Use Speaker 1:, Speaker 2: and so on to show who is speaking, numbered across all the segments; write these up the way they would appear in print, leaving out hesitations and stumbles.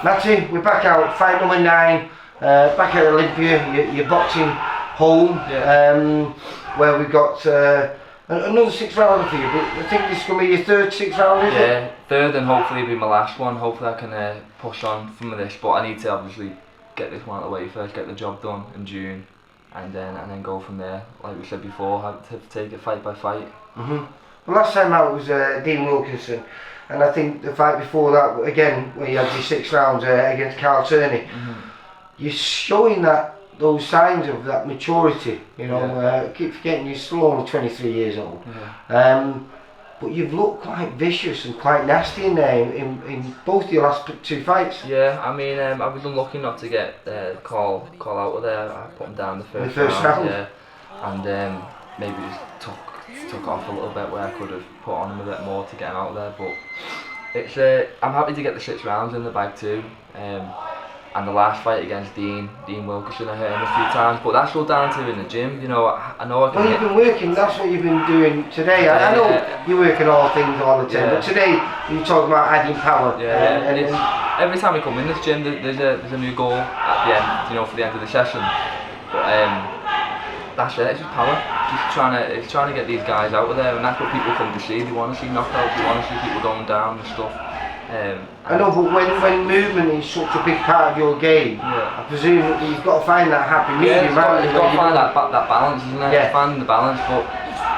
Speaker 1: Matthew, we're back out, fight number 9, back at Olympia, your boxing home, where we've got another 6 rounder for you, but I think this is going to be your third 6 rounder, is it?
Speaker 2: Yeah, third, and hopefully it'll be my last one. Hopefully I can push on from this, but I need to obviously get this one out of the way first, get the job done in June, and then go from there. Like we said before, have to take it fight by fight.
Speaker 1: Well, last time out was Dean Wilkinson, and I think the fight before that, again, where you had your 6 rounds against Carl Turney, you're showing those signs of that maturity, you know. Keep forgetting you're still only 23 years old, but you've looked quite vicious and quite nasty in there in both your last 2 fights.
Speaker 2: Yeah, I mean, I was unlucky not to get call out of there. I put him down the first round. Yeah, and maybe just took off a little bit where I could have put on him a bit more to get him out there. But it's I'm happy to get the 6 rounds in the bag too. And the last fight against Dean Wilkinson, I hurt him a few times, but that's all down to in the gym. You know, I know I can.
Speaker 1: Well, you've been working. That's what you've been doing today. I know you're working all things all the time, but today you're talking about adding power.
Speaker 2: Yeah, and it's, every time we come in this gym, there's a new goal at the end. You know, for the end of the session. But that's it. It's just power. Just trying to get these guys out of there, and that's what people come to see. They want to see knockouts. They want to see people going down and stuff.
Speaker 1: I know, but when movement is such a big part of your game, I presume that you've got to find that happy medium.
Speaker 2: You've got to find that balance, isn't it? Yeah. Finding the balance, but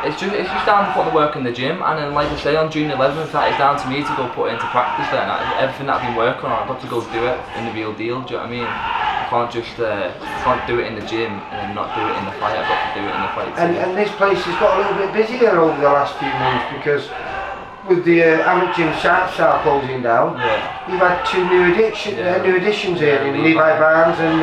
Speaker 2: it's just down to putting the work in the gym, and then, like I say, on June 11th, that is down to me to go put it into practice. Then everything that I've been working on, I've got to go do it in the real deal. Do you know what I mean? I can't just can't do it in the gym and then not do it in the fight. I've got to do it in the fight too.
Speaker 1: And this place has got a little bit busier over the last few months because with the amateur Sharp Star closing down, you've had 2 new additions here in Levi Barnes and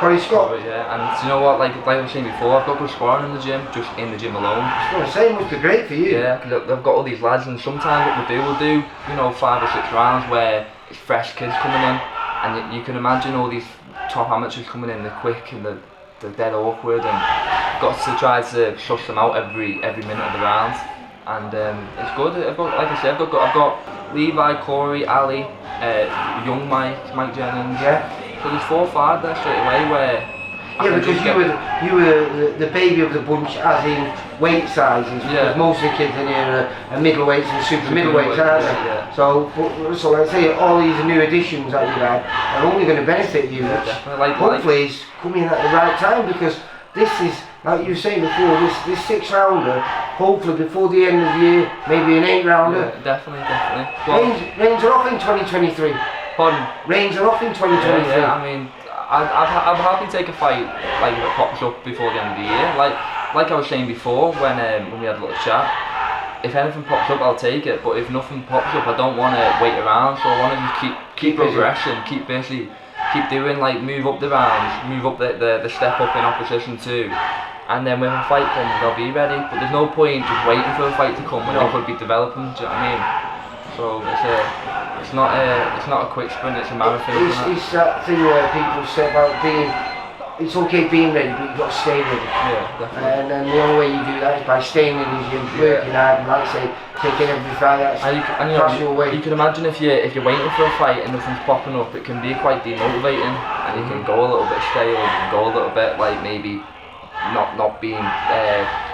Speaker 1: Corey Scott.
Speaker 2: And you know what, like I was saying before, I've got good sparring in the gym, just in the gym alone.
Speaker 1: I was going to say, it must be great for you.
Speaker 2: Yeah, because I've got all these lads, and sometimes what we'll do, you know, 5 or 6 rounds where it's fresh kids coming in, and you can imagine all these top amateurs coming in, they're quick and they're dead awkward, and got to try to suss them out every minute of the round. And it's good. I've got Levi, Corey, Ali, young Mike Jennings. So there's 4 or 5 there straight away where.
Speaker 1: Because you were the baby of the bunch, as in weight sizes. Because most of the kids in here are middleweights and super middleweights, aren't they? So like I say, all these new additions that you've had are only going to benefit you. Hopefully, it's coming at the right time, because this is, like you were saying before, this 6 rounder, hopefully before the end of the year, maybe an 8 rounder.
Speaker 2: Yeah, definitely. Well,
Speaker 1: Reigns are off in 2023.
Speaker 2: Pardon?
Speaker 1: Reigns are off in 2023.
Speaker 2: Yeah, I mean, I'm happy to take a fight like if it pops up before the end of the year. Like I was saying before when we had a little chat. If anything pops up, I'll take it. But if nothing pops up, I don't want to wait around. So I want to just keep progressing, keep busy. Keep doing, like, move up the rounds, move up the step up in opposition too, and then when a fight comes, I'll be ready. But there's no point just waiting for a fight to come when I could be developing. Do you know what I mean? So it's not a quick sprint; it's a marathon.
Speaker 1: It's that thing where people say about it's okay being ready, but you've got to stay ready.
Speaker 2: Yeah, definitely.
Speaker 1: And then the only way you do that is by staying in the gym, working hard, and like I say, taking every fight that's across your way.
Speaker 2: You can imagine if you're waiting for a fight and nothing's popping up, it can be quite demotivating, and you can go a little bit stale, you can go a little bit like maybe not being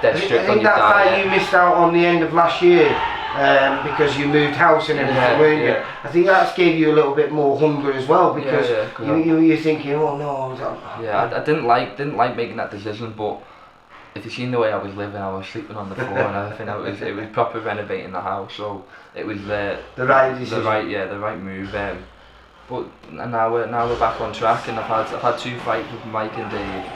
Speaker 2: dead strict on your diet. I think that
Speaker 1: fight you missed out on the end of last year. Because you moved house and everything, weren't you? I think that's gave you a little bit more hunger as well, because you're thinking, oh no.
Speaker 2: I didn't like making that decision, but if you seen the way I was living, I was sleeping on the floor and everything. It was proper renovating the house, so it was the right decision. The right move. But now we're back on track, and I've had 2 fights with Mike and Dave,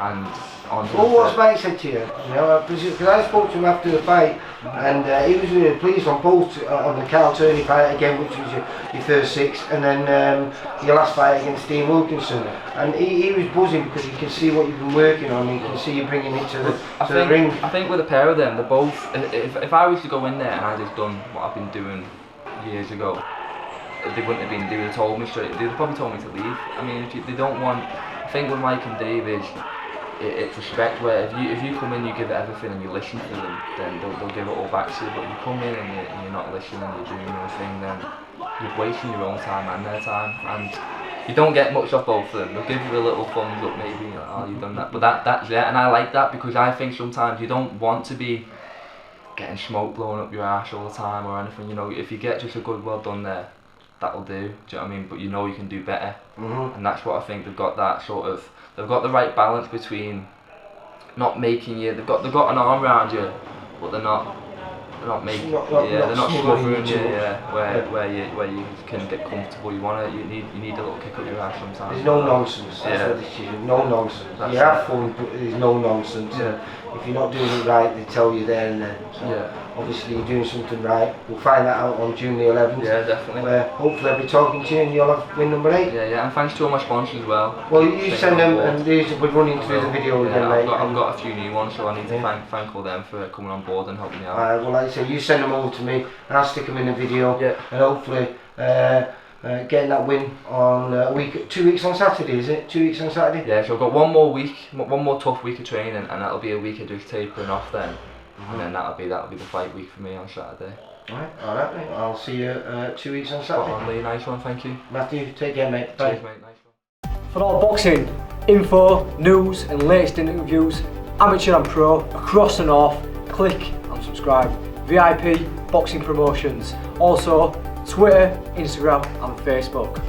Speaker 2: and.
Speaker 1: What's Mike said to you? You know, because I spoke to him after the fight, and he was really pleased on both, on the Carl Turney fight again, which was your first 6, and then your last fight against Dean Wilkinson. And he was buzzing because he can see what you've been working on, and he can see you bringing it to the ring.
Speaker 2: I think with a pair of them, they're both. If I was to go in there and I just done what I've been doing years ago, they wouldn't have been. They would have told me straight. They'd have probably told me to leave. I mean, they don't want. I think with Mike and Dave is. it's respect where if you come in, you give it everything and you listen to them, then they'll give it all back to you. But if you come in and you're not listening, you're doing your thing, then you're wasting your own time and their time, and you don't get much off both of them. They'll give you a little thumbs up maybe, like, oh, you've done that, but that's it, and I like that because I think sometimes you don't want to be getting smoke blown up your ass all the time or anything. You know, if you get just a good well done there, that'll do. Do you know what I mean? But you know you can do better, and that's what I think they've got that sort of. They've got the right balance between not making you. They've got an arm around you, but they're not making. They're not smothering you. Where you can get comfortable. You need a little kick up your ass sometimes.
Speaker 1: There's no nonsense. That's what this is. No nonsense. You have fun, but there's no nonsense.
Speaker 2: Yeah.
Speaker 1: If you're not doing it right, they tell you there and then. So obviously you're doing something right. We'll find that out on June the 11th.
Speaker 2: Yeah, definitely.
Speaker 1: Where hopefully I'll be talking to you and you'll have win number 8.
Speaker 2: Yeah, and thanks to all my sponsors as well.
Speaker 1: Well, you send them and these will be running through the video again, mate.
Speaker 2: I've got a few new ones, so I need to thank all them for coming on board and helping me out.
Speaker 1: Well, like I say, you send them over to me and I'll stick them in the video.
Speaker 2: Yeah.
Speaker 1: And hopefully getting that win on a week, 2 weeks on Saturday, is it? 2 weeks on Saturday?
Speaker 2: Yeah, so I've got one more tough week of training, and that'll be a week of just tapering off then, and then that'll be the fight week for me on Saturday.
Speaker 1: Alright mate, I'll see you 2 weeks on Saturday.
Speaker 2: Spot on, Lee, nice one, thank you.
Speaker 1: Matthew, take care mate. Bye.
Speaker 2: Cheers mate, nice one.
Speaker 3: For all boxing info, news and latest interviews, amateur and pro, across the north, click and subscribe. VIP Boxing Promotions. Also Twitter, Instagram and Facebook.